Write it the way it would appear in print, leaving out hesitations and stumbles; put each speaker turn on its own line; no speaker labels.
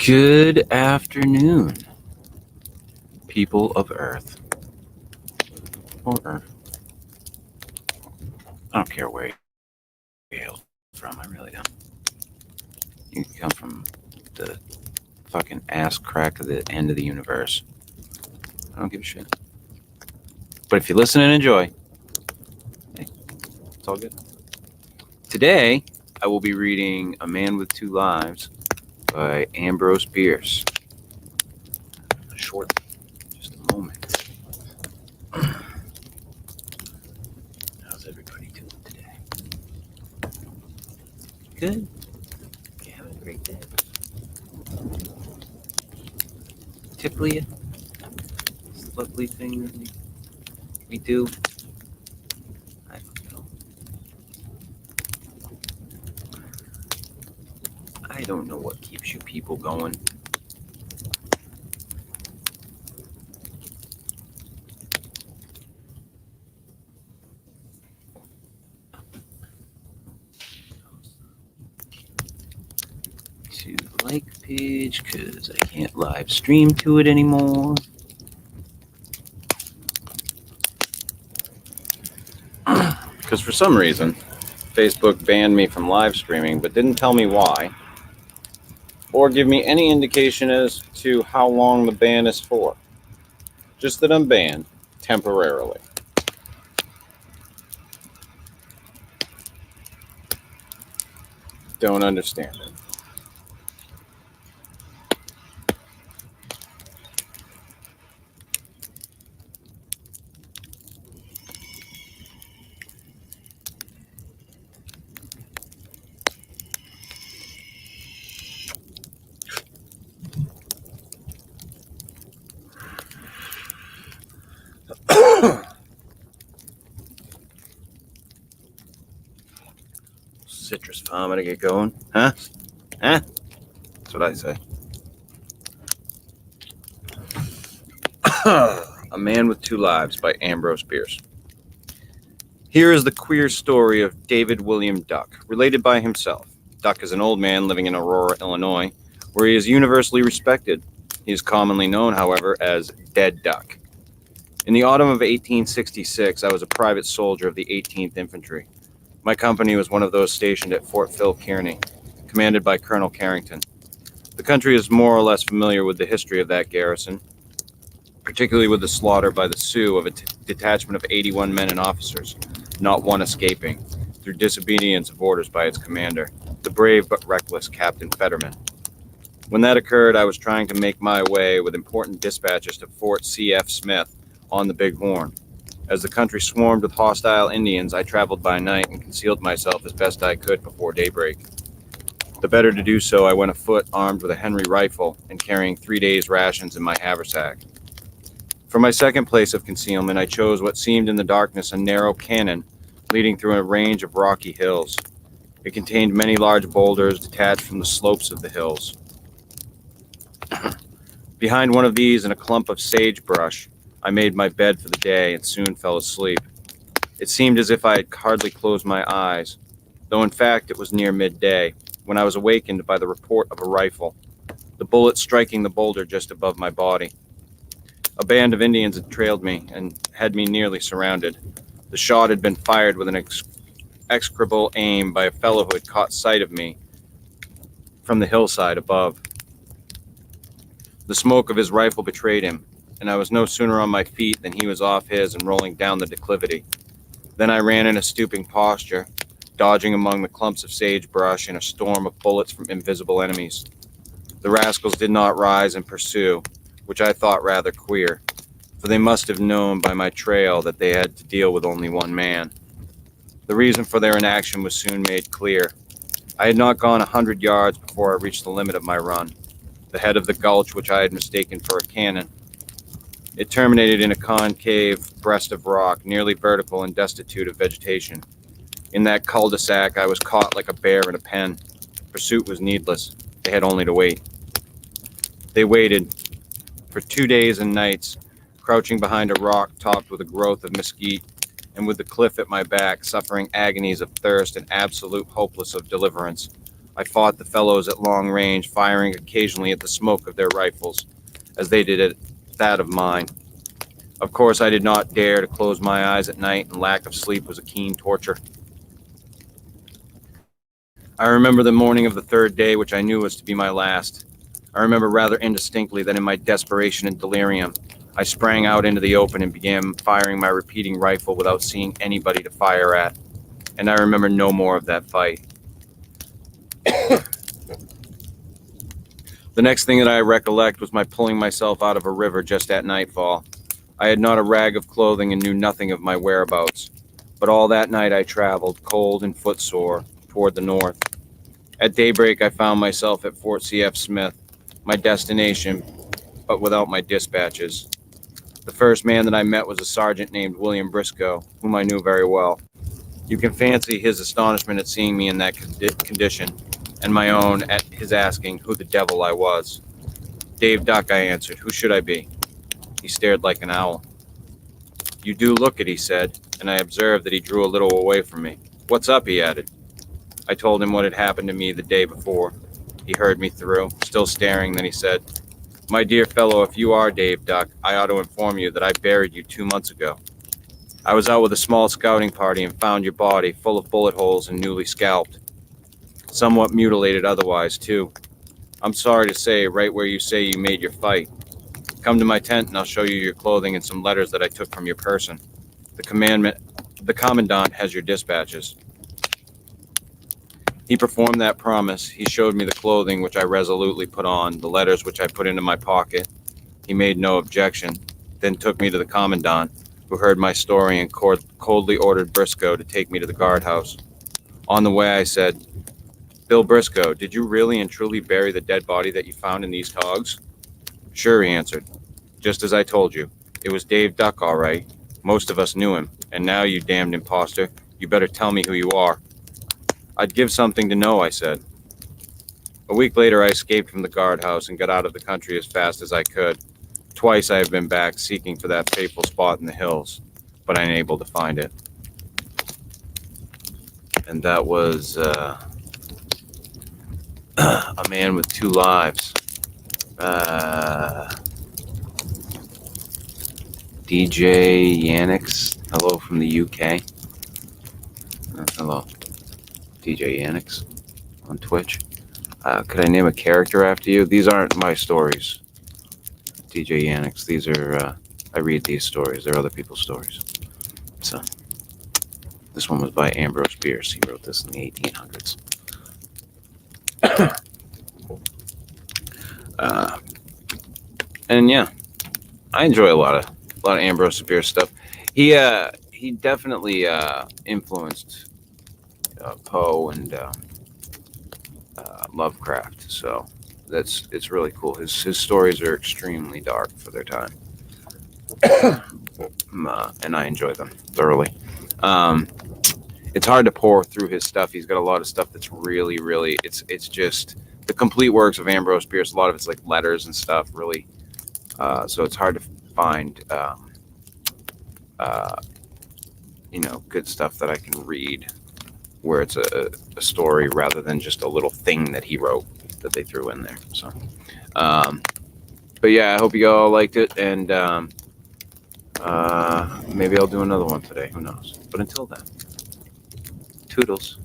Good afternoon, people of Earth. Or Earth. I don't care where you hail from, I really don't. You can come from the fucking ass crack of the end of the universe. I don't give a shit. But if you listen and enjoy, hey, it's all good. Today, I will be reading A Man with Two Lives by Ambrose Bierce. Short, just a moment. How's everybody doing today? Good? You having a great day? Tickle you? This lovely thing that we do? I don't know. I don't know what keeps you people going. To the like page, because I can't live stream to it anymore. Because for some reason, Facebook banned me from live streaming, but didn't tell me why, or give me any indication as to how long the ban is for. Just that I'm banned temporarily. Don't understand it. Citrus farm to get going, huh? Huh? That's what I say. A Man with Two Lives by Ambrose Bierce. Here is the queer story of David William Duck, related by himself. Duck is an old man living in Aurora, Illinois, where he is universally respected. He is commonly known, however, as Dead Duck. In the autumn of 1866, I was a private soldier of the 18th Infantry. My company was one of those stationed at Fort Phil Kearny, commanded by Colonel Carrington. The country is more or less familiar with the history of that garrison, particularly with the slaughter by the Sioux of a detachment of 81 men and officers, not one escaping, through disobedience of orders by its commander, the brave but reckless Captain Fetterman. When that occurred, I was trying to make my way with important dispatches to Fort C.F. Smith on the Big Horn. As the country swarmed with hostile Indians, I traveled by night and concealed myself as best I could before daybreak. The better to do so, I went afoot armed with a Henry rifle and carrying 3 days' rations in my haversack. For my second place of concealment, I chose what seemed in the darkness a narrow canon leading through a range of rocky hills. It contained many large boulders detached from the slopes of the hills. Behind one of these, in a clump of sagebrush, I made my bed for the day and soon fell asleep. It seemed as if I had hardly closed my eyes, though in fact it was near midday, when I was awakened by the report of a rifle, the bullet striking the boulder just above my body. A band of Indians had trailed me and had me nearly surrounded. The shot had been fired with an execrable aim by a fellow who had caught sight of me from the hillside above. The smoke of his rifle betrayed him, and I was no sooner on my feet than he was off his and rolling down the declivity. Then I ran in a stooping posture, dodging among the clumps of sagebrush in a storm of bullets from invisible enemies. The rascals did not rise and pursue, which I thought rather queer, for they must have known by my trail that they had to deal with only one man. The reason for their inaction was soon made clear. I had not gone 100 yards before I reached the limit of my run, the head of the gulch which I had mistaken for a cannon. It terminated in a concave breast of rock, nearly vertical and destitute of vegetation. In that cul-de-sac, I was caught like a bear in a pen. Pursuit was needless. They had only to wait. They waited for 2 days and nights, crouching behind a rock topped with a growth of mesquite, and with the cliff at my back, suffering agonies of thirst and absolute hopelessness of deliverance. I fought the fellows at long range, firing occasionally at the smoke of their rifles, as they did at that of mine. Of course, I did not dare to close my eyes at night, and lack of sleep was a keen torture. I remember the morning of the third day, which I knew was to be my last. I remember rather indistinctly that in my desperation and delirium, I sprang out into the open and began firing my repeating rifle without seeing anybody to fire at. And I remember no more of that fight. The next thing that I recollect was my pulling myself out of a river just at nightfall. I had not a rag of clothing and knew nothing of my whereabouts. But all that night I traveled, cold and footsore, toward the north. At daybreak I found myself at Fort C.F. Smith, my destination, but without my dispatches. The first man that I met was a sergeant named William Briscoe, whom I knew very well. You can fancy his astonishment at seeing me in that condition, and my own at his asking who the devil I was. Dave Duck, I answered. Who should I be? He stared like an owl. You do look it, he said, and I observed that he drew a little away from me. What's up, he added. I told him what had happened to me the day before. He heard me through, still staring, then he said, My dear fellow, if you are Dave Duck, I ought to inform you that I buried you 2 months ago. I was out with a small scouting party and found your body full of bullet holes and newly scalped. Somewhat mutilated otherwise, too. I'm sorry to say, right where you say you made your fight. Come to my tent and I'll show you your clothing and some letters that I took from your person. The commandant has your dispatches. He performed that promise. He showed me the clothing, which I resolutely put on, the letters which I put into my pocket. He made no objection, then took me to the commandant, who heard my story and coldly ordered Briscoe to take me to the guardhouse. On the way, I said, Bill Briscoe, did you really and truly bury the dead body that you found in these togs? Sure, he answered. Just as I told you. It was Dave Duck, all right. Most of us knew him. And now, you damned imposter, you better tell me who you are. I'd give something to know, I said. A week later, I escaped from the guardhouse and got out of the country as fast as I could. Twice I have been back seeking for that fateful spot in the hills, but unable to find it. And that was A Man with Two Lives. DJ Yannix, hello from the UK. Hello, DJ Yannix on Twitch. Could I name a character after you? These aren't my stories, DJ Yannix. These are, I read these stories. They're other people's stories. So, this one was by Ambrose Bierce. He wrote this in the 1800s. And yeah, I enjoy a lot of Ambrose Bierce stuff. He definitely influenced Poe and Lovecraft. So it's really cool. His stories are extremely dark for their time, and I enjoy them thoroughly. It's hard to pour through his stuff. He's got a lot of stuff that's really, really. It's just the complete works of Ambrose Bierce. A lot of it's like letters and stuff. Really, so it's hard to find. Good stuff that I can read where it's a story rather than just a little thing that he wrote that they threw in there. So, but yeah, I hope you all liked it, and maybe I'll do another one today. Who knows? But until then, toodles.